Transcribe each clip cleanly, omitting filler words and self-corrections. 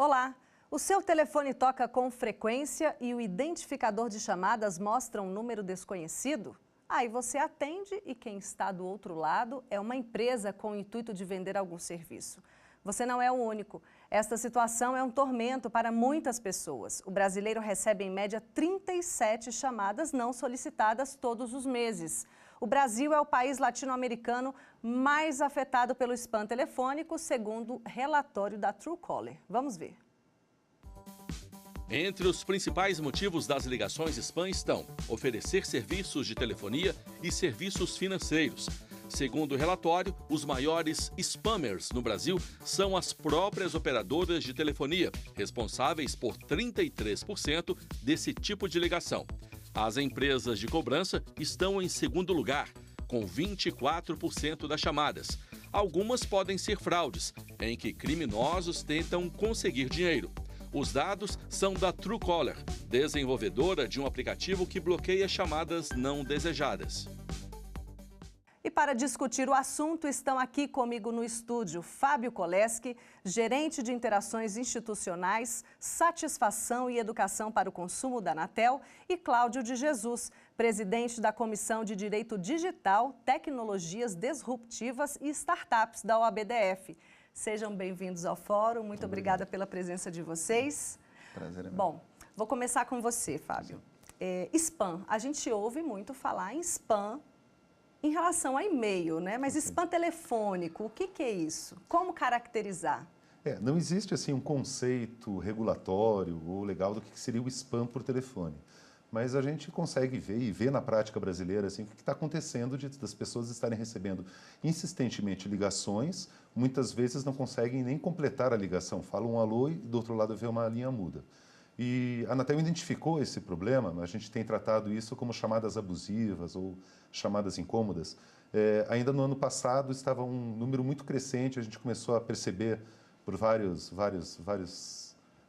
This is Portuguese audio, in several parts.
Olá! O seu telefone toca com frequência e o identificador de chamadas mostra um número desconhecido? Aí você atende e quem está do outro lado é uma empresa com o intuito de vender algum serviço. Você não é o único. Esta situação é um tormento para muitas pessoas. O brasileiro recebe em média 37 chamadas não solicitadas todos os meses. O Brasil é o país latino-americano mais afetado pelo spam telefônico, segundo o relatório da Truecaller. Vamos ver. Entre os principais motivos das ligações spam estão oferecer serviços de telefonia e serviços financeiros. Segundo o relatório, os maiores spammers no Brasil são as próprias operadoras de telefonia, responsáveis por 33% desse tipo de ligação. As empresas de cobrança estão em segundo lugar, com 24% das chamadas. Algumas podem ser fraudes, em que criminosos tentam conseguir dinheiro. Os dados são da Truecaller, desenvolvedora de um aplicativo que bloqueia chamadas não desejadas. E para discutir o assunto, estão aqui comigo no estúdio Fábio Koleski, gerente de interações institucionais, satisfação e educação para o consumo da Anatel, e Cláudio de Jesus, presidente da Comissão de Direito Digital, Tecnologias Disruptivas e Startups da OABDF. Sejam bem-vindos ao fórum, muito obrigada pela presença de vocês. Prazer é meu. Bom, vou começar com você, Fábio. Spam, a gente ouve muito falar em spam em relação a e-mail, né? Mas spam telefônico, o que é isso? Como caracterizar? Não existe assim um conceito regulatório ou legal do que seria o spam por telefone. Mas a gente consegue ver e ver na prática brasileira assim, o que está acontecendo das pessoas estarem recebendo insistentemente ligações, muitas vezes não conseguem nem completar a ligação, falam um alô e do outro lado vê uma linha muda. E a Anatel identificou esse problema, a gente tem tratado isso como chamadas abusivas ou chamadas incômodas. Ainda no ano passado estava um número muito crescente, a gente começou a perceber por vários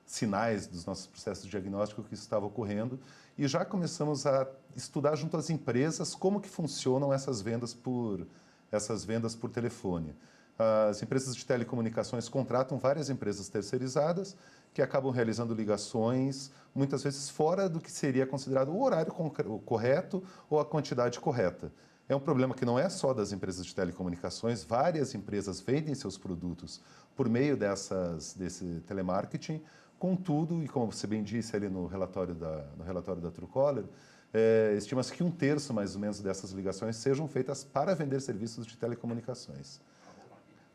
sinais dos nossos processos de diagnóstico que isso estava ocorrendo e já começamos a estudar junto às empresas como que funcionam essas vendas por telefone. As empresas de telecomunicações contratam várias empresas terceirizadas que acabam realizando ligações, muitas vezes fora do que seria considerado o horário correto ou a quantidade correta. É um problema que não é só das empresas de telecomunicações, várias empresas vendem seus produtos por meio desse telemarketing. Contudo, e como você bem disse ali no relatório da Truecaller, estima-se que 1/3 mais ou menos dessas ligações sejam feitas para vender serviços de telecomunicações.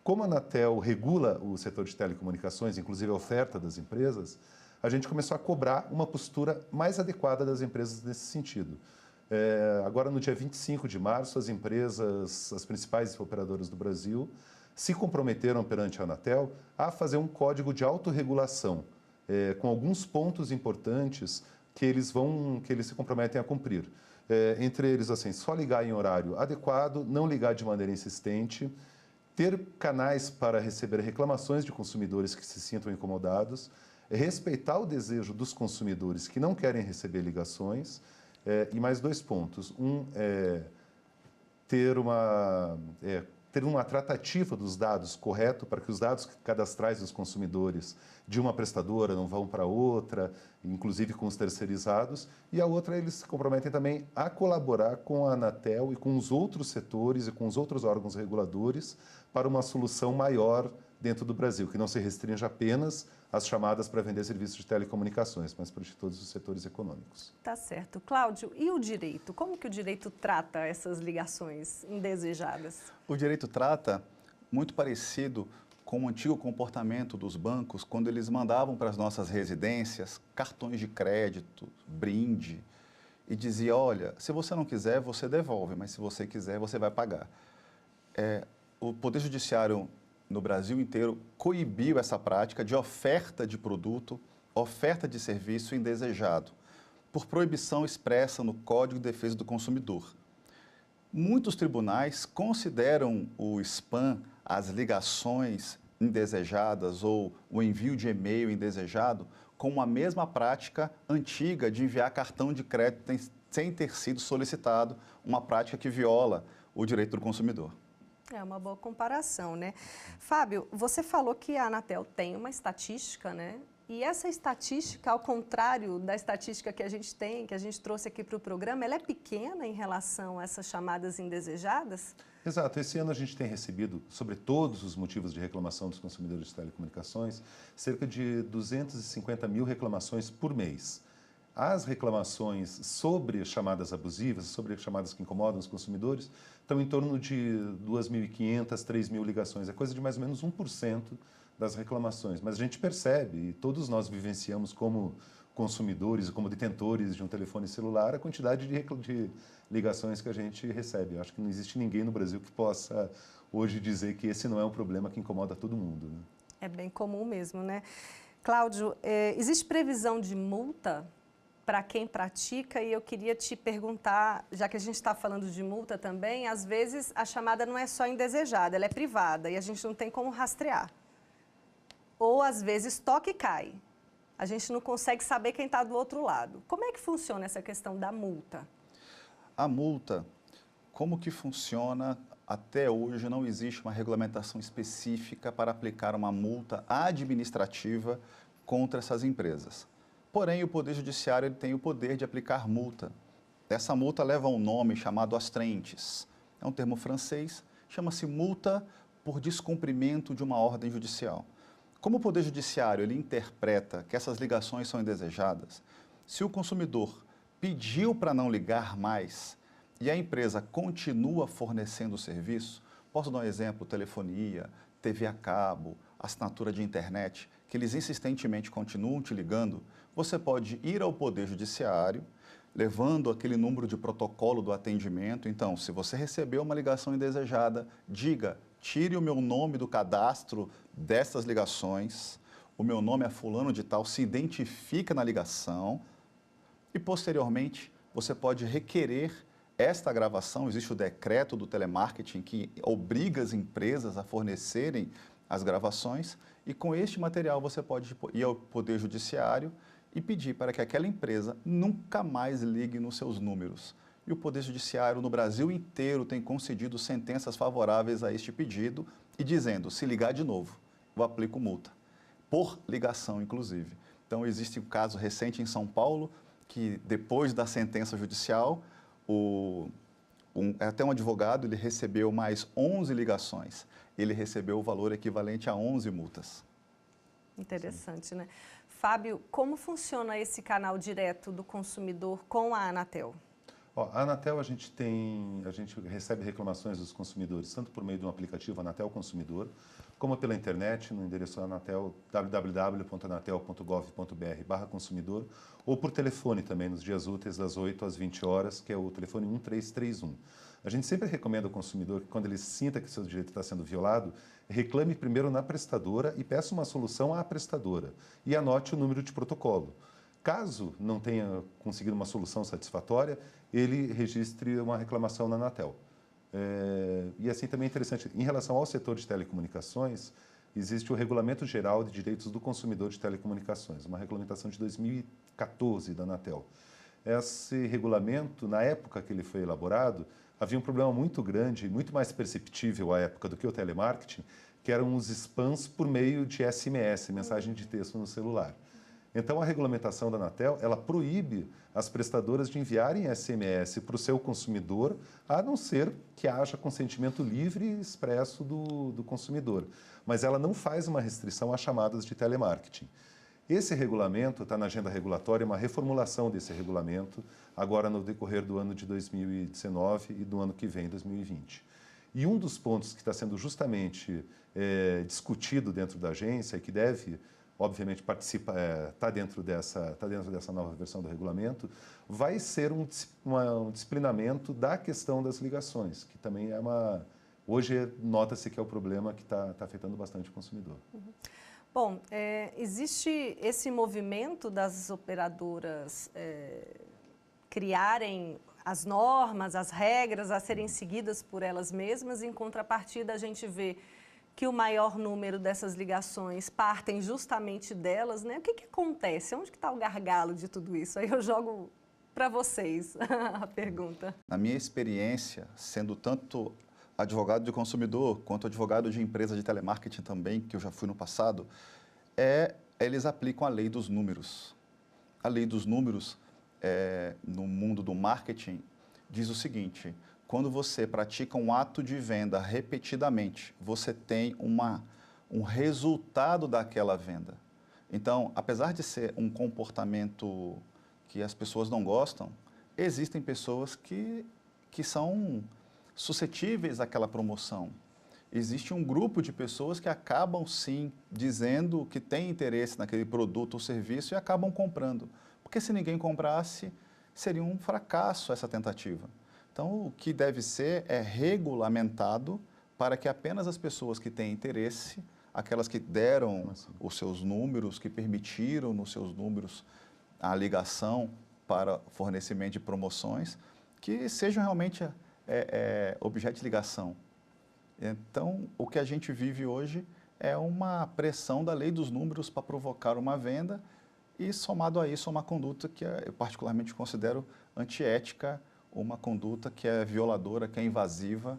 Como a Anatel regula o setor de telecomunicações, inclusive a oferta das empresas, a gente começou a cobrar uma postura mais adequada das empresas nesse sentido. Agora, no dia 25 de março, as principais operadoras do Brasil se comprometeram perante a Anatel a fazer um código de autorregulação, com alguns pontos importantes que eles se comprometem a cumprir. Entre eles, assim, só ligar em horário adequado, não ligar de maneira insistente, ter canais para receber reclamações de consumidores que se sintam incomodados, respeitar o desejo dos consumidores que não querem receber ligações, e mais 2 pontos. Ter uma tratativa dos dados correto para que os dados cadastrais dos consumidores de uma prestadora não vão para outra, inclusive com os terceirizados. E a outra, eles se comprometem também a colaborar com a Anatel e com os outros setores e com os outros órgãos reguladores para uma solução maior dentro do Brasil, que não se restrinja apenas às chamadas para vender serviços de telecomunicações, mas para todos os setores econômicos. Tá certo. Cláudio, e o direito? Como que o direito trata essas ligações indesejadas? O direito trata muito parecido com o antigo comportamento dos bancos, quando eles mandavam para as nossas residências cartões de crédito, brinde, e dizia, olha, se você não quiser, você devolve, mas se você quiser, você vai pagar. O Poder Judiciário no Brasil inteiro coibiu essa prática de oferta de produto, oferta de serviço indesejado, por proibição expressa no Código de Defesa do Consumidor. Muitos tribunais consideram o spam, as ligações indesejadas ou o envio de e-mail indesejado, como a mesma prática antiga de enviar cartão de crédito sem ter sido solicitado, uma prática que viola o direito do consumidor. É uma boa comparação, né? Fábio, você falou que a Anatel tem uma estatística, né? E essa estatística, ao contrário da estatística que a gente tem, que a gente trouxe aqui para o programa, ela é pequena em relação a essas chamadas indesejadas? Exato. Esse ano a gente tem recebido, sobre todos os motivos de reclamação dos consumidores de telecomunicações, cerca de 250 mil reclamações por mês. As reclamações sobre chamadas abusivas, sobre chamadas que incomodam os consumidores, estão em torno de 2.500, 3.000 ligações. É coisa de mais ou menos 1% das reclamações. Mas a gente percebe, e todos nós vivenciamos como consumidores, como detentores de um telefone celular, a quantidade de ligações que a gente recebe. Eu acho que não existe ninguém no Brasil que possa hoje dizer que esse não é um problema que incomoda todo mundo, né? É bem comum mesmo, né? Cláudio, existe previsão de multa para quem pratica? E eu queria te perguntar, já que a gente está falando de multa também, às vezes a chamada não é só indesejada, ela é privada e a gente não tem como rastrear. Ou às vezes toca e cai. A gente não consegue saber quem está do outro lado. Como é que funciona essa questão da multa? A multa, como que funciona? Até hoje não existe uma regulamentação específica para aplicar uma multa administrativa contra essas empresas. Porém, o Poder Judiciário ele tem o poder de aplicar multa. Essa multa leva um nome chamado astreinte. É um termo francês, chama-se multa por descumprimento de uma ordem judicial. Como o Poder Judiciário ele interpreta que essas ligações são indesejadas, se o consumidor pediu para não ligar mais e a empresa continua fornecendo o serviço, posso dar um exemplo, telefonia, TV a cabo, assinatura de internet, que eles insistentemente continuam te ligando, você pode ir ao Poder Judiciário, levando aquele número de protocolo do atendimento. Então, se você recebeu uma ligação indesejada, diga, tire o meu nome do cadastro dessas ligações, o meu nome é fulano de tal, se identifica na ligação e, posteriormente, você pode requerer esta gravação. Existe o decreto do telemarketing que obriga as empresas a fornecerem as gravações e com este material você pode ir ao Poder Judiciário e pedir para que aquela empresa nunca mais ligue nos seus números. E o Poder Judiciário no Brasil inteiro tem concedido sentenças favoráveis a este pedido e dizendo, se ligar de novo, eu aplico multa, por ligação inclusive. Então existe um caso recente em São Paulo que depois da sentença judicial, até um advogado ele recebeu mais 11 ligações, ele recebeu o valor equivalente a 11 multas. Interessante, né? Fábio, como funciona esse canal direto do consumidor com a Anatel? A Anatel, a gente recebe reclamações dos consumidores, tanto por meio de um aplicativo Anatel Consumidor, como pela internet, no endereço Anatel, www.anatel.gov.br/consumidor, ou por telefone também, nos dias úteis, das 8 às 20 horas, que é o telefone 1331. A gente sempre recomenda ao consumidor que, quando ele sinta que seu direito está sendo violado, reclame primeiro na prestadora e peça uma solução à prestadora e anote o número de protocolo. Caso não tenha conseguido uma solução satisfatória, ele registre uma reclamação na Anatel. E assim também é interessante, em relação ao setor de telecomunicações, existe o Regulamento Geral de Direitos do Consumidor de Telecomunicações, uma regulamentação de 2014 da Anatel. Esse regulamento, na época que ele foi elaborado, havia um problema muito grande, muito mais perceptível à época do que o telemarketing, que eram os spams por meio de SMS, mensagem de texto no celular. Então, a regulamentação da Anatel, ela proíbe as prestadoras de enviarem SMS para o seu consumidor, a não ser que haja consentimento livre e expresso do consumidor. Mas ela não faz uma restrição às chamadas de telemarketing. Esse regulamento está na agenda regulatória, uma reformulação desse regulamento, agora no decorrer do ano de 2019 e do ano que vem, 2020. E um dos pontos que está sendo justamente discutido dentro da agência e que deve, obviamente, está dentro dessa nova versão do regulamento, vai ser um disciplinamento da questão das ligações, que também é hoje nota-se que é o problema que está afetando bastante o consumidor. Uhum. Bom, existe esse movimento das operadoras criarem as normas, as regras a serem seguidas por elas mesmas. Em contrapartida, a gente vê que o maior número dessas ligações partem justamente delas, né? O que acontece? Onde que está o gargalo de tudo isso? Aí eu jogo para vocês a pergunta. Na minha experiência, sendo tanto advogado de consumidor, quanto advogado de empresa de telemarketing também, que eu já fui no passado, eles aplicam a lei dos números. A lei dos números, no mundo do marketing, diz o seguinte: quando você pratica um ato de venda repetidamente, você tem um resultado daquela venda. Então, apesar de ser um comportamento que as pessoas não gostam, existem pessoas que são suscetíveis àquela promoção. Existe um grupo de pessoas que acabam, sim, dizendo que tem interesse naquele produto ou serviço e acabam comprando. Porque se ninguém comprasse, seria um fracasso essa tentativa. Então, o que deve ser é regulamentado para que apenas as pessoas que têm interesse, aquelas que deram os seus números, que permitiram nos seus números a ligação para fornecimento de promoções, que sejam realmente objeto de ligação. Então, o que a gente vive hoje é uma pressão da lei dos números para provocar uma venda e, somado a isso, uma conduta que eu particularmente considero antiética, uma conduta que é violadora, que é invasiva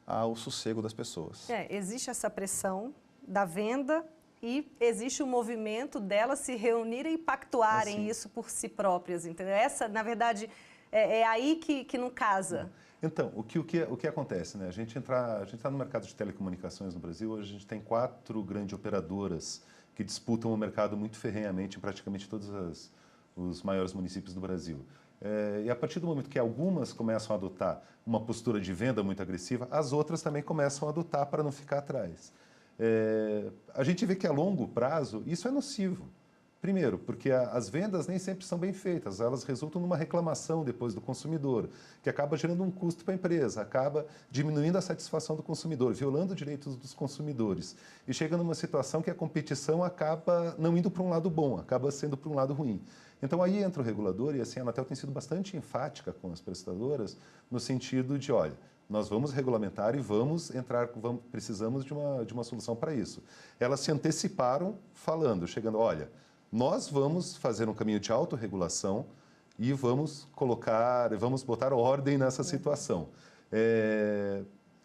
ao sossego das pessoas. Existe essa pressão da venda e existe o movimento delas se reunirem e pactuarem isso por si próprias, entendeu? Essa, na verdade, é aí que não casa. Então, o que acontece, né? A gente está no mercado de telecomunicações no Brasil, hoje a gente tem 4 grandes operadoras que disputam o mercado muito ferrenhamente em praticamente todos os maiores municípios do Brasil. E a partir do momento que algumas começam a adotar uma postura de venda muito agressiva, as outras também começam a adotar para não ficar atrás. A gente vê que a longo prazo isso é nocivo. Primeiro, porque as vendas nem sempre são bem feitas, elas resultam numa reclamação depois do consumidor, que acaba gerando um custo para a empresa, acaba diminuindo a satisfação do consumidor, violando os direitos dos consumidores. E chega numa situação que a competição acaba não indo para um lado bom, acaba sendo para um lado ruim. Então aí entra o regulador e assim, a Anatel tem sido bastante enfática com as prestadoras no sentido de, olha, nós vamos regulamentar e precisamos de uma solução para isso. Elas se anteciparam chegando, olha, nós vamos fazer um caminho de autorregulação e vamos botar ordem nessa situação.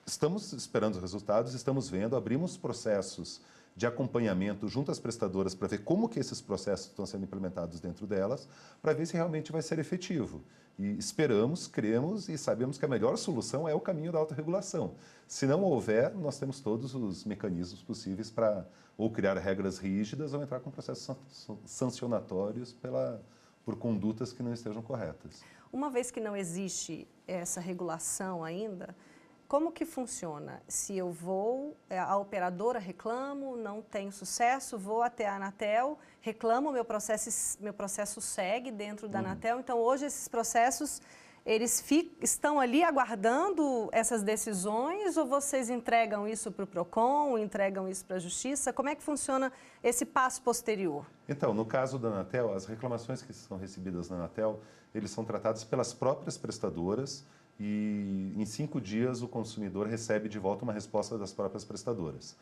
Estamos esperando os resultados, estamos vendo, abrimos processos de acompanhamento junto às prestadoras para ver como que esses processos estão sendo implementados dentro delas, para ver se realmente vai ser efetivo. E esperamos, cremos e sabemos que a melhor solução é o caminho da autorregulação. Se não houver, nós temos todos os mecanismos possíveis para ou criar regras rígidas ou entrar com processos sancionatórios por condutas que não estejam corretas. Uma vez que não existe essa regulação ainda, como que funciona? Se eu a operadora reclamo, não tenho sucesso, vou até a Anatel, reclamo, meu processo segue dentro da Anatel. Então, hoje, esses processos, eles estão ali aguardando essas decisões ou vocês entregam isso para o PROCON, entregam isso para a Justiça? Como é que funciona esse passo posterior? Então, no caso da Anatel, as reclamações que são recebidas na Anatel, eles são tratados pelas próprias prestadoras, e em 5 dias o consumidor recebe de volta uma resposta das próprias prestadoras.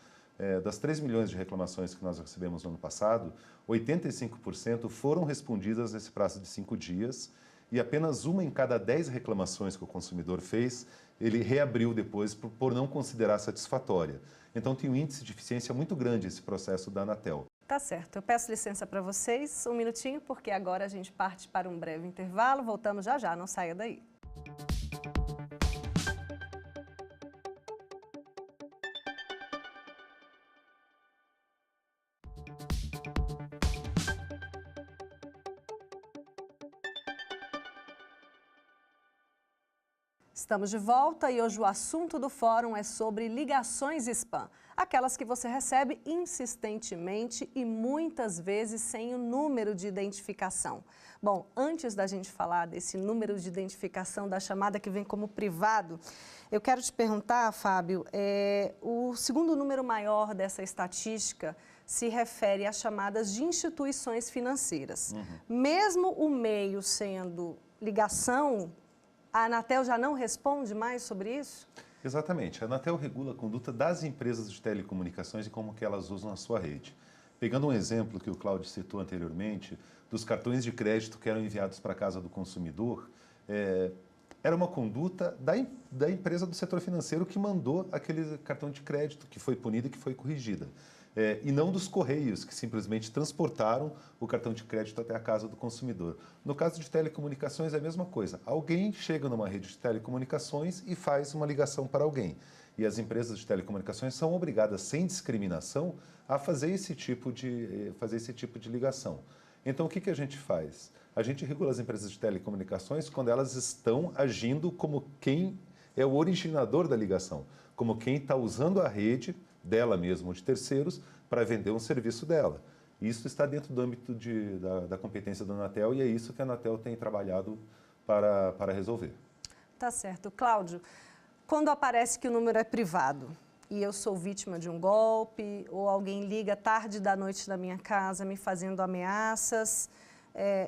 Das 3 milhões de reclamações que nós recebemos no ano passado, 85% foram respondidas nesse prazo de 5 dias e apenas 1 em cada 10 reclamações que o consumidor fez, ele reabriu depois por não considerar satisfatória. Então tem um índice de eficiência muito grande esse processo da Anatel. Tá certo. Eu peço licença para vocês, um minutinho, porque agora a gente parte para um breve intervalo. Voltamos já já, não saia daí. Estamos de volta e hoje o assunto do fórum é sobre ligações spam, aquelas que você recebe insistentemente e muitas vezes sem o número de identificação. Bom, antes da gente falar desse número de identificação da chamada que vem como privado, eu quero te perguntar, Fábio, o segundo número maior dessa estatística se refere às chamadas de instituições financeiras. Mesmo o meio sendo ligação, a Anatel já não responde mais sobre isso? Exatamente. A Anatel regula a conduta das empresas de telecomunicações e como que elas usam a sua rede. Pegando um exemplo que o Cláudio citou anteriormente, dos cartões de crédito que eram enviados para a casa do consumidor, era uma conduta da empresa do setor financeiro que mandou aquele cartão de crédito, que foi punida e que foi corrigida. E não dos Correios, que simplesmente transportaram o cartão de crédito até a casa do consumidor. No caso de telecomunicações é a mesma coisa. Alguém chega numa rede de telecomunicações e faz uma ligação para alguém. E as empresas de telecomunicações são obrigadas, sem discriminação, a fazer esse tipo de ligação. Então, o que a gente faz? A gente regula as empresas de telecomunicações quando elas estão agindo como quem é o originador da ligação, como quem está usando a rede dela mesma ou de terceiros para vender um serviço dela. Isso está dentro do âmbito da competência da Anatel e é isso que a Anatel tem trabalhado para resolver. Tá certo. Cláudio, quando aparece que o número é privado e eu sou vítima de um golpe ou alguém liga tarde da noite na minha casa me fazendo ameaças,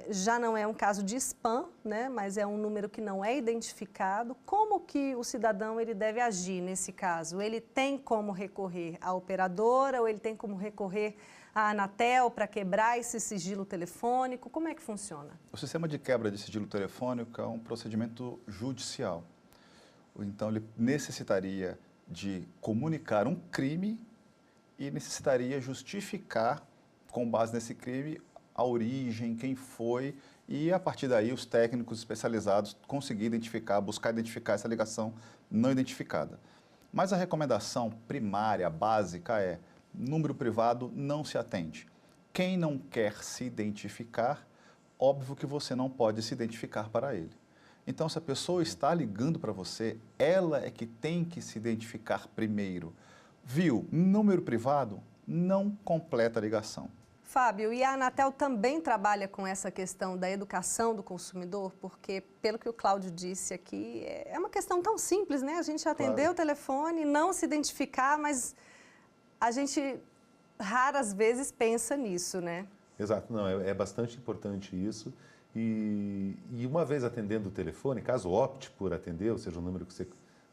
já não é um caso de spam, né, mas é um número que não é identificado. Como que o cidadão ele deve agir nesse caso? Ele tem como recorrer à operadora ou ele tem como recorrer à Anatel para quebrar esse sigilo telefônico? Como é que funciona? O sistema de quebra de sigilo telefônico é um procedimento judicial. Então, ele necessitaria de comunicar um crime e necessitaria justificar, com base nesse crime, a origem, quem foi, e a partir daí os técnicos especializados conseguir identificar, buscar identificar essa ligação não identificada. Mas a recomendação primária, básica é: número privado não se atende. Quem não quer se identificar, óbvio que você não pode se identificar para ele. Então, se a pessoa está ligando para você, ela é que tem que se identificar primeiro. Viu? Número privado não completa a ligação. Fábio, e a Anatel também trabalha com essa questão da educação do consumidor? Porque, pelo que o Cláudio disse aqui, é uma questão tão simples, né? A gente atender o telefone, não se identificar, mas a gente raras vezes pensa nisso, né? Exato, não, é bastante importante isso. E uma vez atendendo o telefone, caso opte por atender, ou seja, um número que você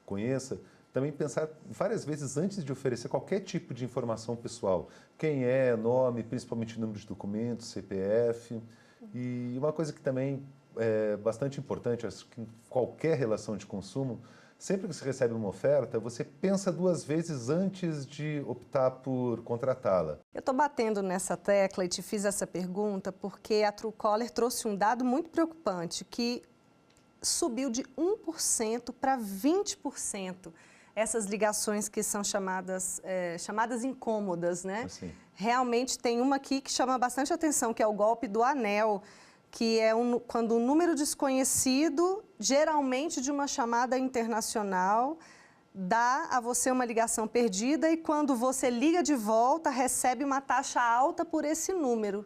conheça, também pensar várias vezes antes de oferecer qualquer tipo de informação pessoal. Quem é, nome, principalmente número de documentos, CPF. E uma coisa que também é bastante importante, acho que em qualquer relação de consumo, sempre que você recebe uma oferta, você pensa duas vezes antes de optar por contratá-la. Eu estou batendo nessa tecla e te fiz essa pergunta porque a Truecaller trouxe um dado muito preocupante, que subiu de 1% para 20%. Essas ligações que são chamadas incômodas, né? Assim. Realmente tem uma aqui que chama bastante atenção, que é o golpe do anel, que é quando um número desconhecido, geralmente de uma chamada internacional, dá a você uma ligação perdida e quando você liga de volta, recebe uma taxa alta por esse número.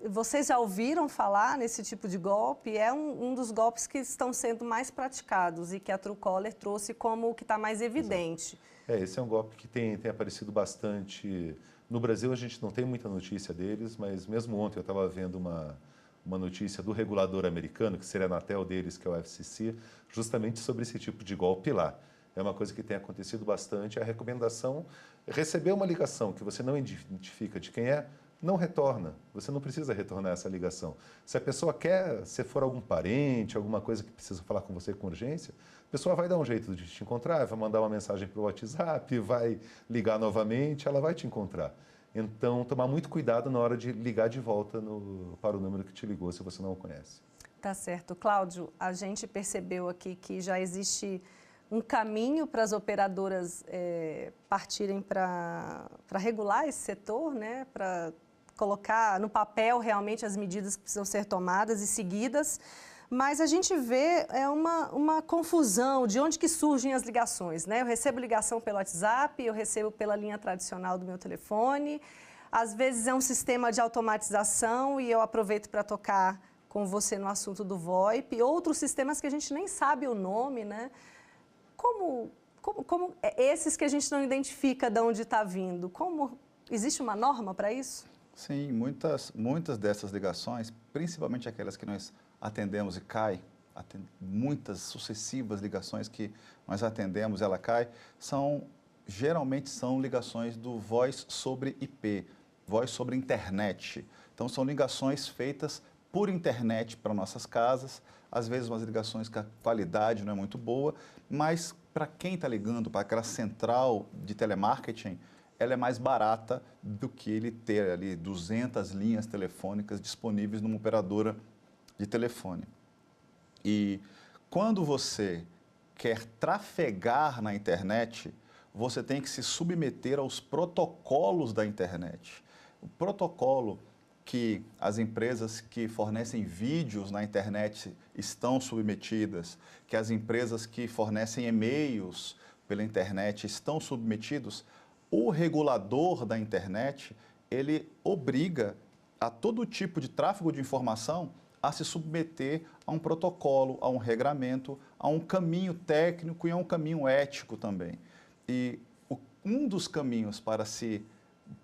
Vocês já ouviram falar nesse tipo de golpe? É um dos golpes que estão sendo mais praticados e que a Truecaller trouxe como o que está mais evidente. Esse é um golpe que tem aparecido bastante. No Brasil a gente não tem muita notícia deles, mas mesmo ontem eu estava vendo uma notícia do regulador americano, que seria a Anatel deles, que é o FCC, justamente sobre esse tipo de golpe lá. É uma coisa que tem acontecido bastante. A recomendação é receber uma ligação que você não identifica de quem é, não retorna. Você não precisa retornar essa ligação. Se a pessoa quer, se for algum parente, alguma coisa que precisa falar com você com urgência, a pessoa vai dar um jeito de te encontrar, vai mandar uma mensagem para o WhatsApp, vai ligar novamente, ela vai te encontrar. Então, tomar muito cuidado na hora de ligar de volta para o número que te ligou, se você não o conhece. Tá certo. Cláudio, a gente percebeu aqui que já existe um caminho para as operadoras partirem para regular esse setor, né? Para colocar no papel realmente as medidas que precisam ser tomadas e seguidas, mas a gente vê uma confusão de onde que surgem as ligações, né? Eu recebo ligação pelo WhatsApp, eu recebo pela linha tradicional do meu telefone, às vezes é um sistema de automatização e eu aproveito para tocar com você no assunto do VoIP, outros sistemas que a gente nem sabe o nome, né? Como esses que a gente não identifica de onde está vindo, existe uma norma para isso? Sim, muitas dessas ligações, principalmente aquelas que nós atendemos e cai, muitas sucessivas ligações que nós atendemos, ela cai, geralmente são ligações do voz sobre IP, voz sobre internet. Então, são ligações feitas por internet para nossas casas, às vezes umas ligações que a qualidade não é muito boa, mas para quem está ligando para aquela central de telemarketing, ela é mais barata do que ele ter ali 200 linhas telefônicas disponíveis numa operadora de telefone. E quando você quer trafegar na internet, você tem que se submeter aos protocolos da internet. O protocolo que as empresas que fornecem vídeos na internet estão submetidas, que as empresas que fornecem e-mails pela internet estão submetidos, o regulador da internet, ele obriga a todo tipo de tráfego de informação a se submeter a um protocolo, a um regramento, a um caminho técnico e a um caminho ético também. E um dos caminhos para se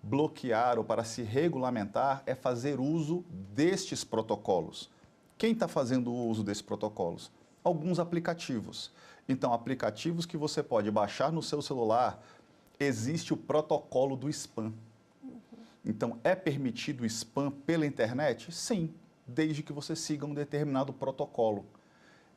bloquear ou para se regulamentar é fazer uso destes protocolos. Quem está fazendo o uso desses protocolos? Alguns aplicativos. Então, aplicativos que você pode baixar no seu celular, existe o protocolo do spam. Então, é permitido o spam pela internet? Sim, desde que você siga um determinado protocolo.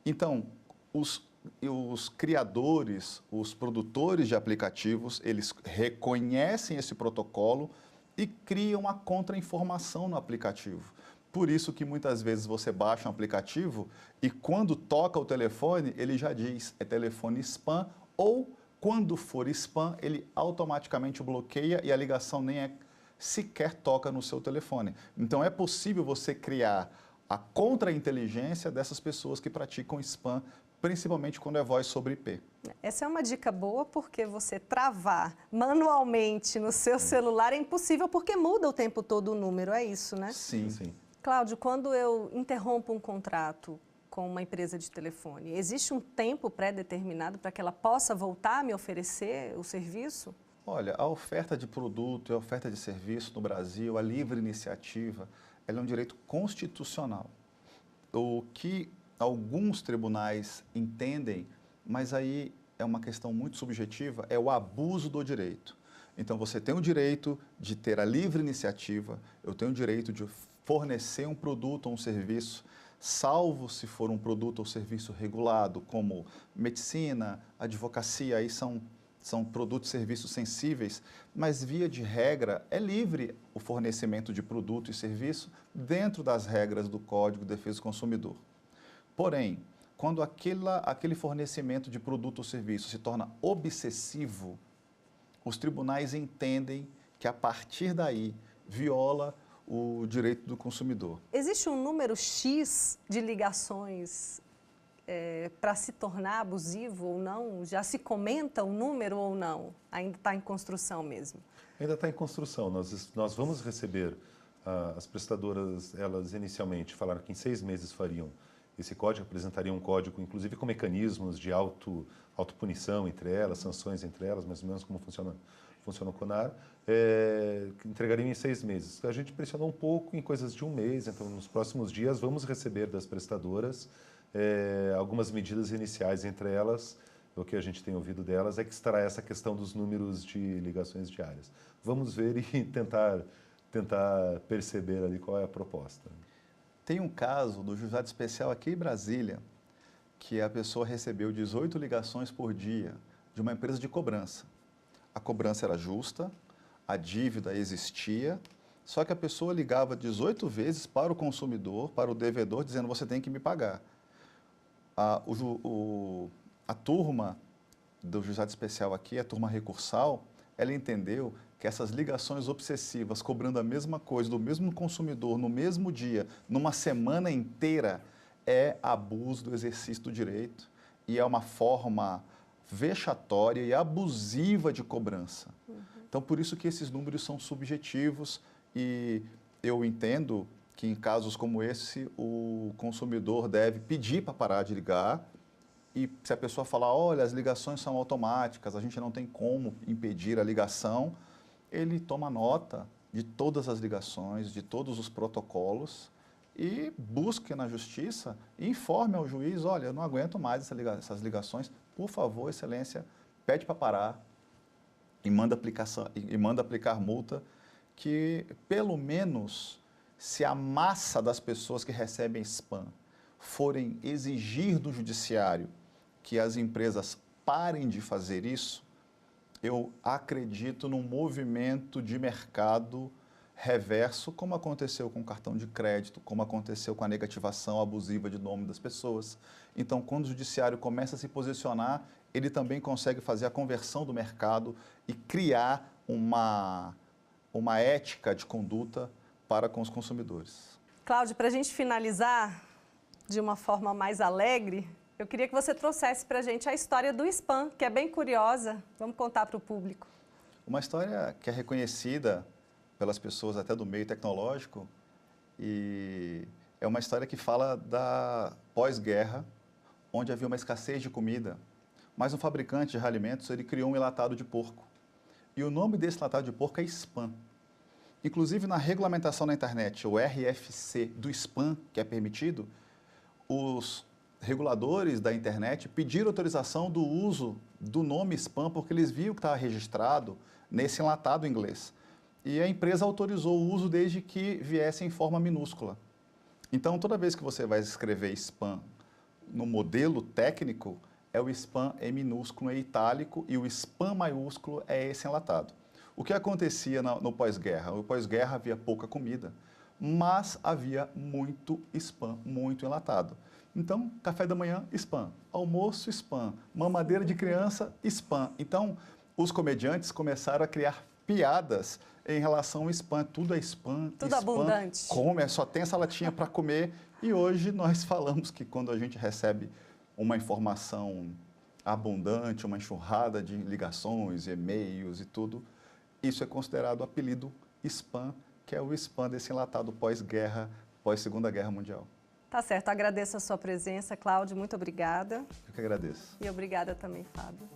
Então, os criadores, os produtores de aplicativos, eles reconhecem esse protocolo e criam a contra-informação no aplicativo. Por isso que muitas vezes você baixa um aplicativo e quando toca o telefone, ele já diz, é telefone spam, ou quando for spam, ele automaticamente bloqueia e a ligação nem sequer toca no seu telefone. Então é possível você criar a contra-inteligência dessas pessoas que praticam spam, principalmente quando é voz sobre IP. Essa é uma dica boa porque você travar manualmente no seu celular é impossível porque muda o tempo todo o número, é isso, né? Sim, sim. Cláudio, quando eu interrompo um contrato com uma empresa de telefone, existe um tempo pré-determinado para que ela possa voltar a me oferecer o serviço? Olha, a oferta de produto e a oferta de serviço no Brasil, a livre iniciativa, ela é um direito constitucional. O que alguns tribunais entendem, mas aí é uma questão muito subjetiva, é o abuso do direito. Então, você tem o direito de ter a livre iniciativa, eu tenho o direito de fornecer um produto ou um serviço, salvo se for um produto ou serviço regulado, como medicina, advocacia, aí são produtos e serviços sensíveis, mas via de regra é livre o fornecimento de produto e serviço dentro das regras do Código de Defesa do Consumidor. Porém, quando aquele fornecimento de produto ou serviço se torna obsessivo, os tribunais entendem que a partir daí viola o direito do consumidor. Existe um número X de ligações para se tornar abusivo ou não? Já se comenta o número ou não? Ainda está em construção mesmo? Ainda está em construção. Nós vamos receber, as prestadoras, elas inicialmente falaram que em 6 meses fariam esse código, apresentariam um código, inclusive com mecanismos de autopunição entre elas, sanções entre elas, mais ou menos como funciona o CONAR, entregariam em 6 meses. A gente pressionou um pouco em coisas de 1 mês, então nos próximos dias vamos receber das prestadoras algumas medidas iniciais, entre elas, o que a gente tem ouvido delas, é que estará essa questão dos números de ligações diárias. Vamos ver e tentar perceber ali qual é a proposta. Tem um caso do juizado especial aqui em Brasília, que a pessoa recebeu 18 ligações por dia de uma empresa de cobrança. A cobrança era justa, a dívida existia, só que a pessoa ligava 18 vezes para o consumidor, para o devedor, dizendo você tem que me pagar. A turma do juizado especial aqui, a turma recursal, ela entendeu que essas ligações obsessivas, cobrando a mesma coisa do mesmo consumidor no mesmo dia, numa semana inteira, é abuso do exercício do direito e é uma forma vexatória e abusiva de cobrança. Então, por isso que esses números são subjetivos e eu entendo que em casos como esse, o consumidor deve pedir para parar de ligar e se a pessoa falar, olha, as ligações são automáticas, a gente não tem como impedir a ligação, ele toma nota de todas as ligações, de todos os protocolos e busque na justiça e informe ao juiz, olha, eu não aguento mais essas ligações, por favor, excelência, pede para parar e manda aplicar multa que pelo menos se a massa das pessoas que recebem spam forem exigir do judiciário que as empresas parem de fazer isso, eu acredito num movimento de mercado reverso, como aconteceu com o cartão de crédito, como aconteceu com a negativação abusiva de nome das pessoas. Então, quando o judiciário começa a se posicionar, ele também consegue fazer a conversão do mercado e criar uma ética de conduta para com os consumidores. Cláudio, para a gente finalizar de uma forma mais alegre, eu queria que você trouxesse para a gente a história do spam, que é bem curiosa. Vamos contar para o público. Uma história que é reconhecida pelas pessoas até do meio tecnológico e é uma história que fala da pós-guerra, onde havia uma escassez de comida, mas um fabricante de alimentos ele criou um enlatado de porco. E o nome desse enlatado de porco é spam. Inclusive, na regulamentação na internet, o RFC do spam, que é permitido, os reguladores da internet pediram autorização do uso do nome spam porque eles viam que estava registrado nesse enlatado em inglês. E a empresa autorizou o uso desde que viesse em forma minúscula. Então, toda vez que você vai escrever spam no modelo técnico, é o spam em minúsculo, em itálico, e o spam maiúsculo é esse enlatado. O que acontecia no pós-guerra? No pós-guerra havia pouca comida, mas havia muito spam, muito enlatado. Então, café da manhã, spam. Almoço, spam. Mamadeira de criança, spam. Então, os comediantes começaram a criar piadas em relação ao spam. Tudo é spam. Tudo spam, abundante. Come, só tem essa latinha para comer. E hoje nós falamos que quando a gente recebe uma informação abundante, uma enxurrada de ligações, e-mails e tudo, isso é considerado o apelido spam, que é o spam desse enlatado pós-guerra, pós-Segunda Guerra Mundial. Tá certo, agradeço a sua presença, Cláudio, muito obrigada. Eu que agradeço. E obrigada também, Fábio.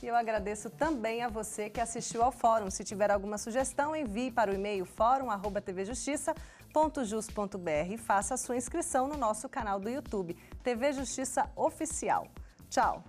E eu agradeço também a você que assistiu ao Fórum. Se tiver alguma sugestão, envie para o e-mail forum@tvjustiça.jus.br e faça a sua inscrição no nosso canal do YouTube, TV Justiça Oficial. Tchau!